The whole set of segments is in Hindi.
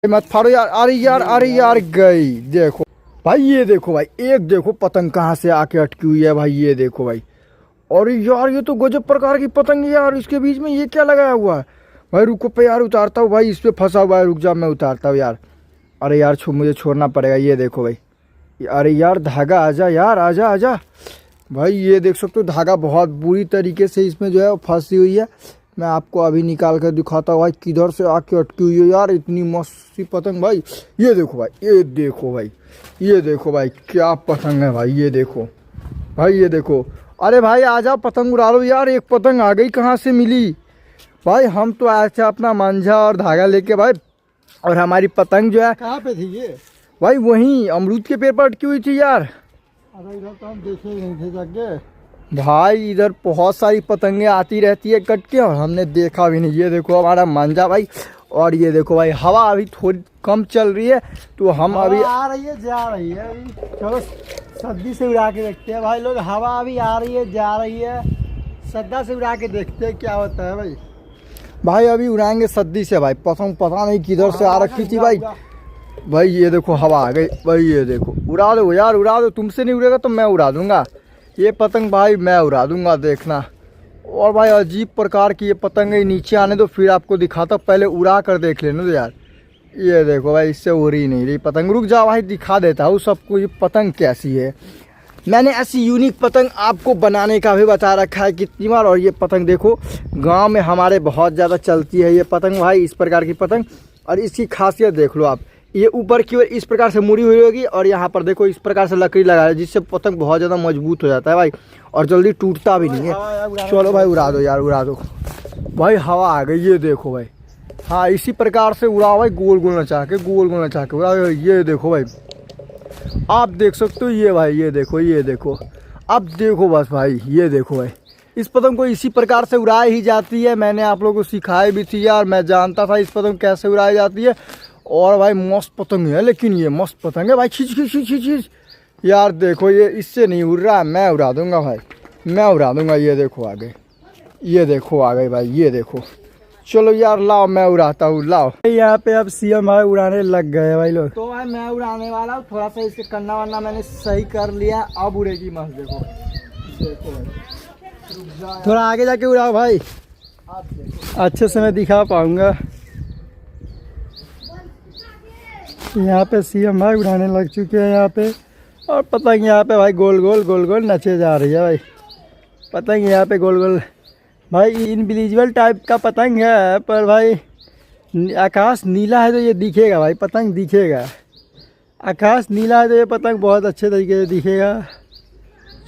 मत फाड़ो यार। अरे यार गई। देखो भाई, ये देखो भाई, एक देखो पतंग कहाँ से आके अटकी हुई है भाई। ये देखो भाई, और यार ये तो गजब प्रकार की पतंग है यार। इसके बीच में ये क्या लगाया हुआ है भाई? रुको पे यार, उतारता हूँ भाई। इस पे फंसा हुआ है, रुक जा मैं उतारता हूँ यार। अरे यार मुझे छोड़ना पड़ेगा। ये देखो भाई, अरे यार धागा आजा यार, आजा आजा भाई। ये देख सकते हो धागा बहुत बुरी तरीके से इसमें जो है फंसी हुई है। मैं आपको अभी निकाल कर दिखाता हूँ भाई, किधर से आके अटकी हुई है यार। इतनी मस्त सी पतंग भाई। ये देखो भाई, ये देखो भाई, ये देखो भाई, क्या पतंग है भाई। ये देखो भाई, ये देखो। अरे भाई आजा पतंग उड़ा लो यार। एक पतंग आ गई, कहाँ से मिली भाई? हम तो आए थे अपना मांझा और धागा लेके भाई, और हमारी पतंग जो है कहाँ पे थी ये भाई? वहीं अमरूद के पेड़ पर अटकी हुई थी यार। अरे इधर तो हम देखे ही नहीं थे जाके। भाई इधर बहुत सारी पतंगे आती रहती है कट के, और हमने देखा भी नहीं। ये देखो हमारा मांझा भाई, और ये देखो भाई हवा अभी थोड़ी कम चल रही है, तो हम अभी आ रही है जा रही है अभी। चलो सद्दी से उड़ा के देखते हैं भाई लोग। हवा अभी आ रही है जा रही है, सद्दा से उड़ा के देखते हैं क्या होता है भाई। भाई अभी उड़ाएंगे सद्दी से भाई। पतंग पता नहीं किधर से आ रखी थी भाई। भाई ये देखो हवा आ गई भाई। ये देखो, उड़ा दो यार, उड़ा दो। तुमसे नहीं उड़ेगा तो मैं उड़ा दूंगा ये पतंग भाई, मैं उड़ा दूंगा, देखना। और भाई अजीब प्रकार की ये पतंग है। नीचे आने दो फिर आपको दिखाता हूँ, पहले उड़ा कर देख लेना तो यार। ये देखो भाई, इससे उड़ ही नहीं रही पतंग। रुक जाओ भाई, दिखा देता हूँ सबको ये पतंग कैसी है। मैंने ऐसी यूनिक पतंग आपको बनाने का भी बता रखा है कितनी बार। और ये पतंग देखो, गांव में हमारे बहुत ज़्यादा चलती है ये पतंग भाई, इस प्रकार की पतंग। और इसकी खासियत देख लो आप, ये ऊपर की ओर इस प्रकार से मुड़ी हुई होगी, और यहाँ पर देखो इस प्रकार से लकड़ी लगा है, जिससे पतंग बहुत ज़्यादा मजबूत हो जाता है भाई, और जल्दी टूटता भी नहीं है। चलो भाई उड़ा दो यार, उड़ा दो भाई। हवा आ गई, ये देखो भाई। हाँ इसी प्रकार से उड़ाओ भाई, गोल गोल नचा के, गोल गोल नचा के उड़ाओ। ये देखो भाई, आप देख सकते हो। ये भाई ये देखो, ये देखो, अब देखो बस भाई। ये देखो भाई, इस पतंग को इसी प्रकार से उड़ाई ही जाती है। मैंने आप लोगों को सिखाई भी थी यार, मैं जानता था इस पतंग कैसे उड़ाई जाती है। और भाई मस्त पतंग है, लेकिन ये मस्त पतंग है भाई। खींच खींच खींच खींच यार। देखो ये इससे नहीं उड़ रहा, मैं उड़ा दूंगा भाई, मैं उड़ा दूंगा। ये देखो आ गए, ये देखो आ गए भाई। ये देखो, चलो यार लाओ मैं उड़ाता हूँ, लाओ। यहाँ पे अब सीएम भाई उड़ाने लग गए भाई लोग। तो भाई मैं उड़ाने वाला हूँ। थोड़ा सा इसके कन्ना वन्ना मैंने सही कर लिया, अब उड़ेगी मस्त। देखो देखो भाई, थोड़ा आगे जाके उड़ाओ भाई, आप देखो। अच्छे से मैं दिखा पाऊंगा। यहाँ पे सीएम भाई उड़ाने लग चुके हैं यहाँ पे। और पतंग यहाँ पे भाई गोल गोल गोल गोल नचे जा रही है भाई। पतंग यहाँ पे गोल गोल भाई, इनविजिबल टाइप का पतंग है, पर भाई आकाश नीला है तो ये दिखेगा भाई, पतंग दिखेगा। आकाश नीला है तो ये पतंग बहुत अच्छे तरीके से दिखेगा।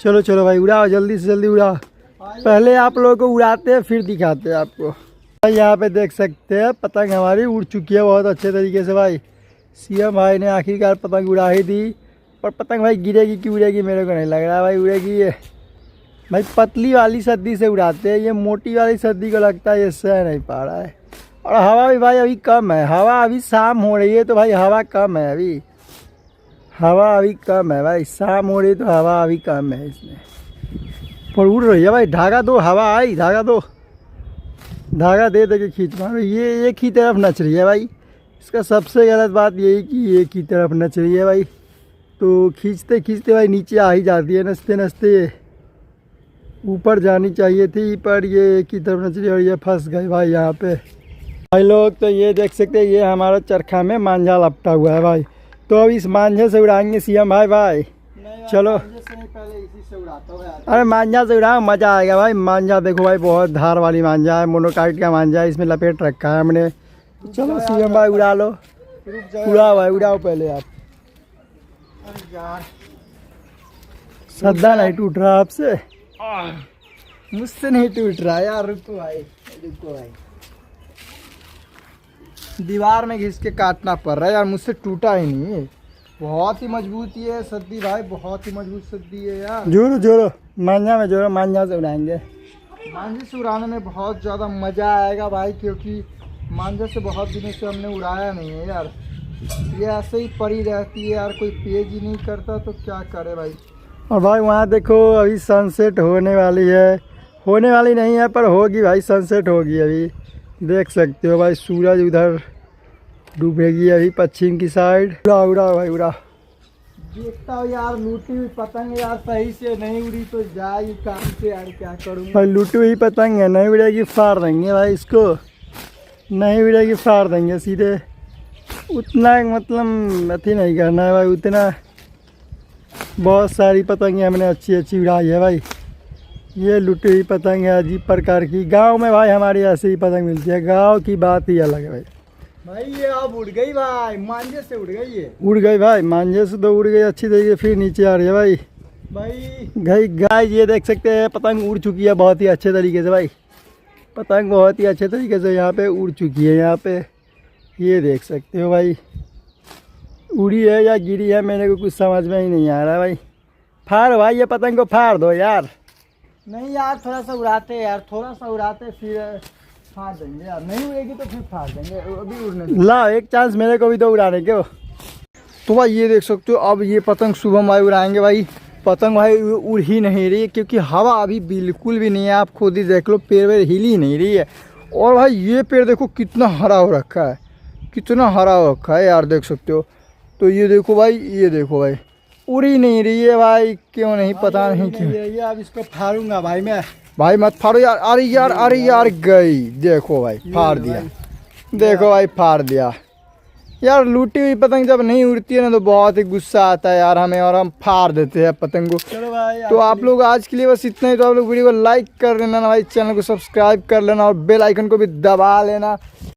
चलो चलो भाई उड़ाओ, जल्दी से जल्दी उड़ाओ। पहले आप लोगों को उड़ाते हैं फिर दिखाते हैं आपको। भाई यहाँ पे देख सकते हैं पतंग हमारी उड़ चुकी है बहुत अच्छे तरीके से भाई। सीएम भाई ने आखिरकार पतंग उड़ा ही दी। और पतंग भाई गिरेगी कि उड़ेगी मेरे को नहीं लग रहा भाई उड़ेगी ये। भाई पतली वाली सद्दी से उड़ाते हैं, ये मोटी वाली सद्दी को लगता है ये सह नहीं पा रहा है। और हवा भी भाई अभी कम है, हवा अभी शाम हो रही है तो भाई हवा कम है अभी। हवा अभी कम है भाई, शाम हो रही है तो हवा अभी कम है इसमें। पर उड़ रही है भाई। धागा दो, हवा आई, धागा दो, धागा दे दे के खींच मारो। ये एक ही तरफ नच रही है भाई। इसका सबसे गलत बात यही कि एक ही तरफ नच रही है भाई, तो खींचते खींचते भाई नीचे आ ही जाती है। नचते नचते ऊपर जानी चाहिए थी, पर ये एक ही तरफ नच रही है और ये फंस गई भाई यहाँ पे। भाई लोग तो ये देख सकते हैं, ये हमारा चरखा में मांझा लपटा हुआ है भाई। तो अब इस मांझे से उड़ाएंगे सीएम भाई। भाई चलो, पहले इसी से उड़ाता हूँ यार। अरे मांझा से उड़ाओ, मज़ा आएगा भाई। मांझा देखो भाई, बहुत धार वाली मांझा है, मोनोकाइट का मांझा है, इसमें लपेट रखा है हमने। चलो सीएम भाई उड़ा लो, उड़ाओ भाई उड़ाओ पहले आप। सद्दा नहीं टूट रहा आपसे? मुझसे नहीं टूट रहा यार, रुको भाई, रुको भाई। दीवार में घिस के काटना पड़ रहा है यार, मुझसे टूटा ही नहीं है। बहुत ही मजबूत ये सद्दी भाई, बहुत ही मजबूत सद्दी है यार। जोरो जोरो मांझा में जोरो, मांझा से उड़ाएंगे। मांझे से उड़ाने में बहुत ज़्यादा मज़ा आएगा भाई, क्योंकि मांझे से बहुत दिनों से हमने उड़ाया नहीं है यार। ये ऐसे ही पड़ी रहती है यार, कोई पेज ही नहीं करता तो क्या करे भाई। और भाई वहाँ देखो अभी सनसेट होने वाली है, होने वाली नहीं है पर होगी भाई, सनसेट होगी अभी। देख सकते हो भाई सूरज उधर डूबेगी अभी पश्चिम की साइड। उड़ा उड़ा भाई उड़ा। देखता हूँ यार, लूटी हुई पतंग यार सही से नहीं उड़ी तो जाएगी काम से यार, क्या करूँ। भाई लूटी हुई पतंग है, नहीं उड़ेगी फाड़ देंगे भाई इसको, नहीं उड़ेगी फाड़ देंगे सीधे। उतना मतलब अथी नहीं करना है भाई, उतना बहुत सारी पतंगें हमने अच्छी अच्छी उड़ाई है भाई। ये लूटी हुई पतंग है अजीब प्रकार की। गांव में भाई हमारी ऐसी ही पतंग मिलती है, गांव की बात ही अलग है भाई। भाई ये अब उड़ गई भाई, मांझे से उड़ गई ये। उड़ गई भाई, मांझे से तो उड़ गई अच्छी तरीके, फिर नीचे आ रही है भाई। भाई गाय ये देख सकते हैं पतंग उड़ चुकी है बहुत ही अच्छे तरीके से भाई। पतंग बहुत ही अच्छे तरीके से यहाँ पे उड़ चुकी है। यहाँ पे ये देख सकते हो भाई, उड़ी है या गिरी है मेरे को कुछ समझ में ही नहीं आ रहा भाई। फाड़ भाई ये पतंग को फाड़ दो यार। नहीं यार, थोड़ा सा उड़ाते यार, थोड़ा सा उड़ाते फिर फाड़ देंगे यार। नहीं उड़ेगी तो फिर फाड़ देंगे, अभी उड़ने दो। ला एक चांस मेरे को भी तो उड़ाने के हो। तो भाई ये देख सकते हो, अब ये पतंग शुभम भाई उड़ाएंगे भाई। पतंग भाई उड़ ही नहीं रही है क्योंकि हवा अभी बिल्कुल भी नहीं है। आप खुद ही देख लो, पेड़ वेड़ हिल ही नहीं रही है। और भाई ये पेड़ देखो कितना हरा हो रखा है, कितना हरा हो रखा है यार, देख सकते हो। तो ये देखो भाई, ये देखो भाई, उड़ ही नहीं रही है भाई, क्यों नहीं पता नहीं क्यों। ये अब इसको फाड़ूंगा भाई मैं। भाई मत फाड़ो यार, अरे यार अरे यार गई, देखो भाई फाड़ दिया, देखो भाई फाड़ दिया यार। लूटी हुई पतंग जब नहीं उड़ती है ना तो बहुत ही गुस्सा आता है यार हमें, और हम फाड़ देते हैं पतंग को। चलो भाई तो आप लोग आज के लिए बस इतना ही। तो आप लोग वीडियो को लाइक कर लेना भाई, चैनल को सब्सक्राइब कर लेना और बेल आइकन को भी दबा लेना।